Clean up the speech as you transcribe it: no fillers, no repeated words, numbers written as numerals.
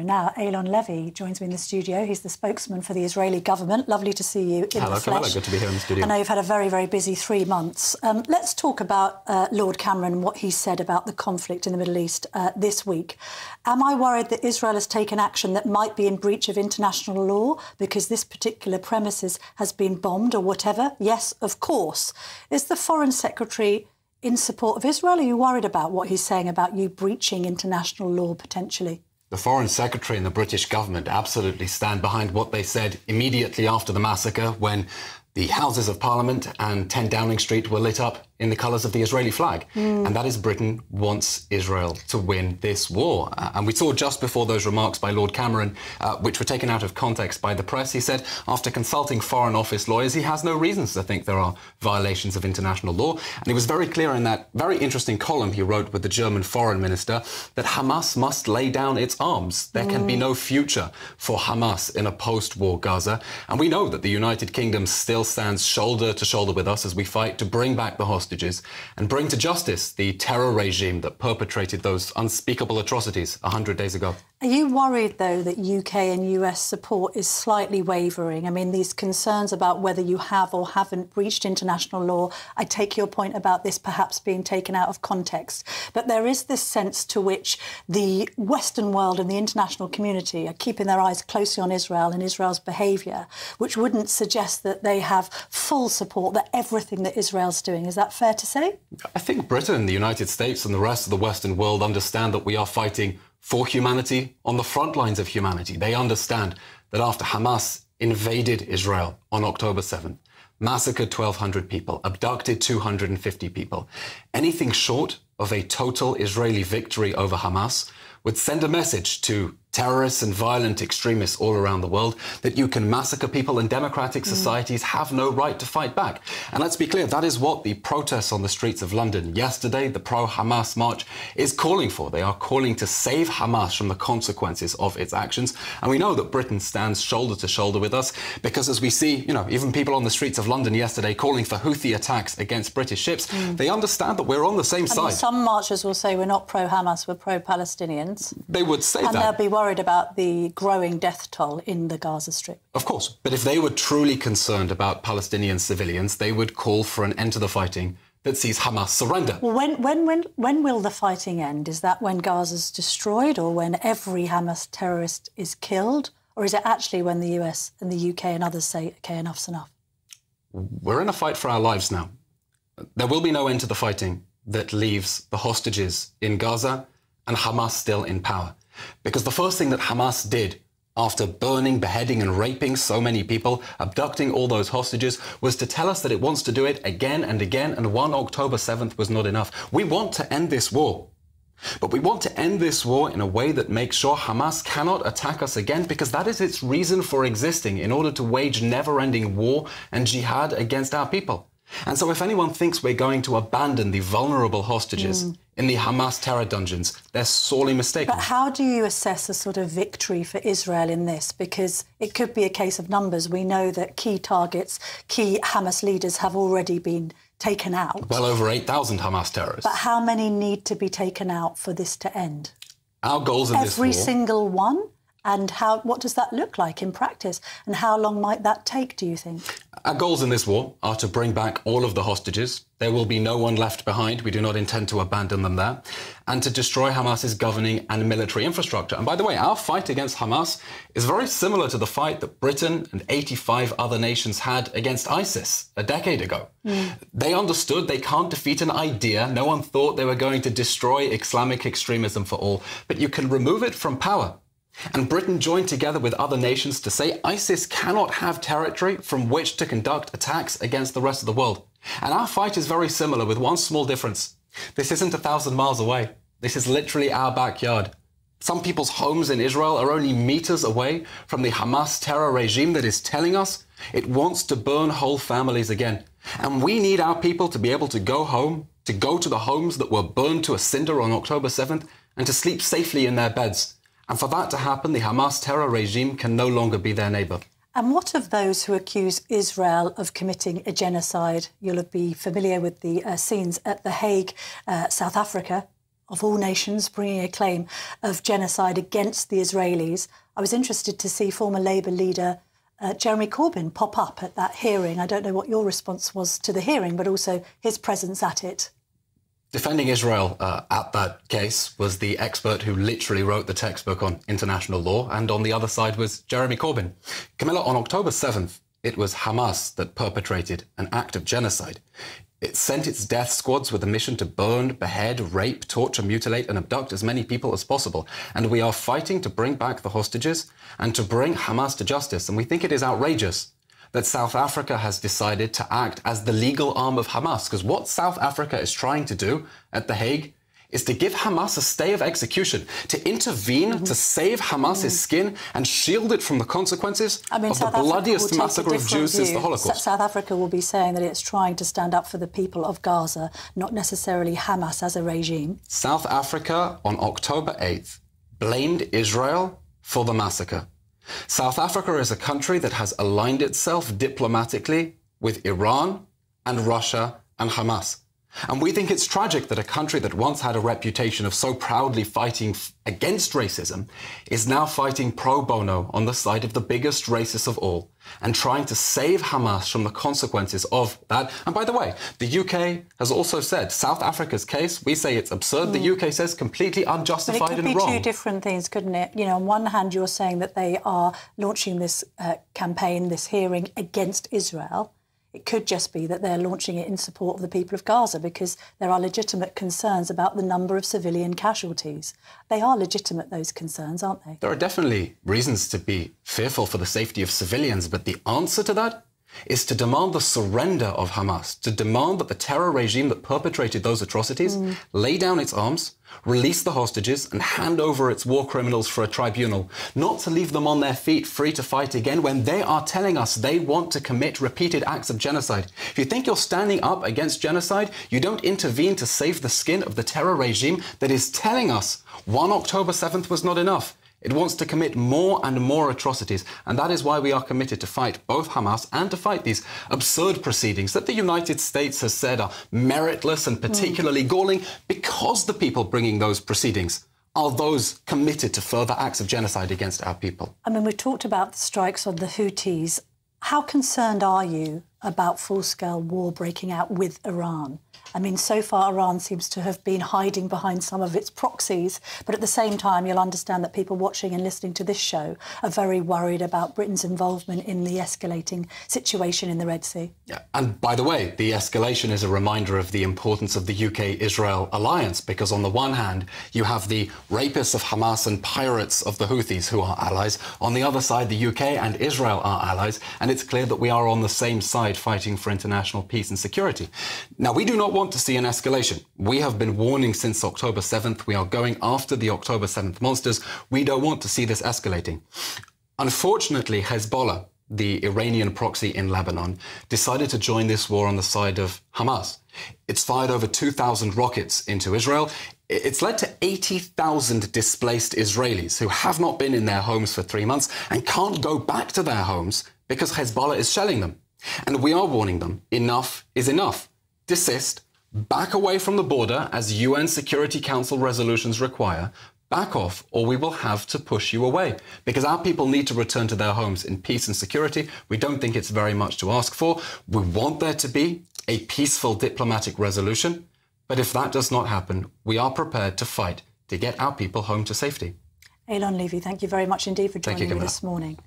Now, Eylon Levy joins me in the studio. He's the spokesman for the Israeli government. Lovely to see you in the flesh. Hello, Camilla. Good to be here in the studio. I know you've had a very, very busy 3 months. Let's talk about Lord Cameron and what he said about the conflict in the Middle East this week. Am I worried that Israel has taken action that might be in breach of international law because this particular premises has been bombed or whatever? Yes, of course. Is the Foreign Secretary in support of Israel? Are you worried about what he's saying about you breaching international law potentially? The Foreign Secretary and the British government absolutely stand behind what they said immediately after the massacre when the Houses of Parliament and 10 Downing Street were lit up in the colours of the Israeli flag. And that is Britain wants Israel to win this war. And we saw just before those remarks by Lord Cameron, which were taken out of context by the press, he said, after consulting Foreign Office lawyers, he has no reasons to think there are violations of international law. And he was very clear in that very interesting column he wrote with the German Foreign Minister that Hamas must lay down its arms. There can be no future for Hamas in a post-war Gaza. And we know that the United Kingdom still stands shoulder to shoulder with us as we fight to bring back the hostages and bring to justice the terror regime that perpetrated those unspeakable atrocities 100 days ago. Are you worried, though, that UK and US support is slightly wavering? I mean, these concerns about whether you have or haven't breached international law, I take your point about this perhaps being taken out of context. But there is this sense to which the Western world and the international community are keeping their eyes closely on Israel and Israel's behaviour, which wouldn't suggest that they have full support, that everything that Israel's doing. Is that fair to say? I think Britain, the United States and the rest of the Western world understand that we are fighting for humanity on the front lines of humanity. They understand that after Hamas invaded Israel on October 7th, massacred 1,200 people, abducted 250 people, anything short of a total Israeli victory over Hamas would send a message to terrorists and violent extremists all around the world that you can massacre people and democratic societies have no right to fight back. And let's be clear, that is what the protests on the streets of London yesterday, the pro-Hamas march, is calling for. They are calling to save Hamas from the consequences of its actions. And we know that Britain stands shoulder to shoulder with us because as we see, even people on the streets of London yesterday calling for Houthi attacks against British ships, they understand that we're on the same side. Some marchers will say we're not pro-Hamas, we're pro-Palestinians. They would say that. And they'll be worried about the growing death toll in the Gaza Strip. Of course. But if they were truly concerned about Palestinian civilians, they would call for an end to the fighting that sees Hamas surrender. Well, when will the fighting end? Is that when Gaza's destroyed or when every Hamas terrorist is killed? Or is it actually when the US and the UK and others say, OK, enough's enough? We're in a fight for our lives now. There will be no end to the fighting that leaves the hostages in Gaza and Hamas still in power. Because the first thing that Hamas did after burning, beheading and raping so many people, abducting all those hostages, was to tell us that it wants to do it again and again, and one October 7th was not enough. We want to end this war. But we want to end this war in a way that makes sure Hamas cannot attack us again, because that is its reason for existing, in order to wage never-ending war and jihad against our people. And so if anyone thinks we're going to abandon the vulnerable hostages in the Hamas terror dungeons, they're sorely mistaken. But how do you assess a sort of victory for Israel in this? Because it could be a case of numbers. We know that key targets, key Hamas leaders have already been taken out. Well over 8,000 Hamas terrorists. But how many need to be taken out for this to end? Our goals in this war... Every single one? And what does that look like in practice? And how long might that take, do you think? Our goals in this war are to bring back all of the hostages. There will be no one left behind. We do not intend to abandon them there. And to destroy Hamas's governing and military infrastructure. And by the way, our fight against Hamas is very similar to the fight that Britain and 85 other nations had against ISIS a decade ago. They understood they can't defeat an idea. No one thought they were going to destroy Islamic extremism for all. But you can remove it from power. And Britain joined together with other nations to say ISIS cannot have territory from which to conduct attacks against the rest of the world. And our fight is very similar, with one small difference. This isn't 1,000 miles away. This is literally our backyard. Some people's homes in Israel are only meters away from the Hamas terror regime that is telling us it wants to burn whole families again. And we need our people to be able to go home, to go to the homes that were burned to a cinder on October 7th, and to sleep safely in their beds. And for that to happen, the Hamas terror regime can no longer be their neighbour. And what of those who accuse Israel of committing a genocide? You'll be familiar with the scenes at The Hague, South Africa, of all nations, bringing a claim of genocide against the Israelis. I was interested to see former Labour leader Jeremy Corbyn pop up at that hearing. I don't know what your response was to the hearing, but also his presence at it. Defending Israel at that case was the expert who literally wrote the textbook on international law, and on the other side was Jeremy Corbyn. Camilla, on October 7th, it was Hamas that perpetrated an act of genocide. It sent its death squads with a mission to burn, behead, rape, torture, mutilate and abduct as many people as possible. And we are fighting to bring back the hostages and to bring Hamas to justice. And we think it is outrageous that South Africa has decided to act as the legal arm of Hamas. Because what South Africa is trying to do at The Hague is to give Hamas a stay of execution, to intervene, to save Hamas's skin and shield it from the consequences of the bloodiest massacre of Jews since the Holocaust. South Africa will be saying that it's trying to stand up for the people of Gaza, not necessarily Hamas as a regime. South Africa, on October 8th, blamed Israel for the massacre. South Africa is a country that has aligned itself diplomatically with Iran and Russia and Hamas. And we think it's tragic that a country that once had a reputation of so proudly fighting against racism is now fighting pro bono on the side of the biggest racist of all and trying to save Hamas from the consequences of that. And by the way, the UK has also said South Africa's case, we say it's absurd. The UK says completely unjustified and wrong. But it could be two different things, couldn't it? You know, on one hand, you're saying that they are launching this campaign, this hearing against Israel. It could just be that they're launching it in support of the people of Gaza because there are legitimate concerns about the number of civilian casualties. They are legitimate, those concerns, aren't they? There are definitely reasons to be fearful for the safety of civilians, but the answer to that is to demand the surrender of Hamas, to demand that the terror regime that perpetrated those atrocities lay down its arms, release the hostages and hand over its war criminals for a tribunal, not to leave them on their feet free to fight again when they are telling us they want to commit repeated acts of genocide. If you think you're standing up against genocide, you don't intervene to save the skin of the terror regime that is telling us one October 7th was not enough. It wants to commit more and more atrocities, and that is why we are committed to fight both Hamas and to fight these absurd proceedings that the United States has said are meritless and particularly galling because the people bringing those proceedings are those committed to further acts of genocide against our people. I mean, we've talked about the strikes on the Houthis. How concerned are you about full-scale war breaking out with Iran? I mean, so far Iran seems to have been hiding behind some of its proxies, but at the same time you'll understand that people watching and listening to this show are very worried about Britain's involvement in the escalating situation in the Red Sea. Yeah, and by the way, the escalation is a reminder of the importance of the UK-Israel alliance, because on the one hand, you have the rapists of Hamas and pirates of the Houthis who are allies. On the other side, the UK and Israel are allies, and it's clear that we are on the same side fighting for international peace and security. Now, we do not want to see an escalation. We have been warning since October 7th. We are going after the October 7th monsters. We don't want to see this escalating. Unfortunately, Hezbollah, the Iranian proxy in Lebanon, decided to join this war on the side of Hamas. It's fired over 2,000 rockets into Israel. It's led to 80,000 displaced Israelis who have not been in their homes for 3 months and can't go back to their homes because Hezbollah is shelling them. And we are warning them, enough is enough. Desist, back away from the border as UN Security Council resolutions require, back off or we will have to push you away. Because our people need to return to their homes in peace and security. We don't think it's very much to ask for. We want there to be a peaceful diplomatic resolution. But if that does not happen, we are prepared to fight to get our people home to safety. Eylon Levy, thank you very much indeed for joining me this morning.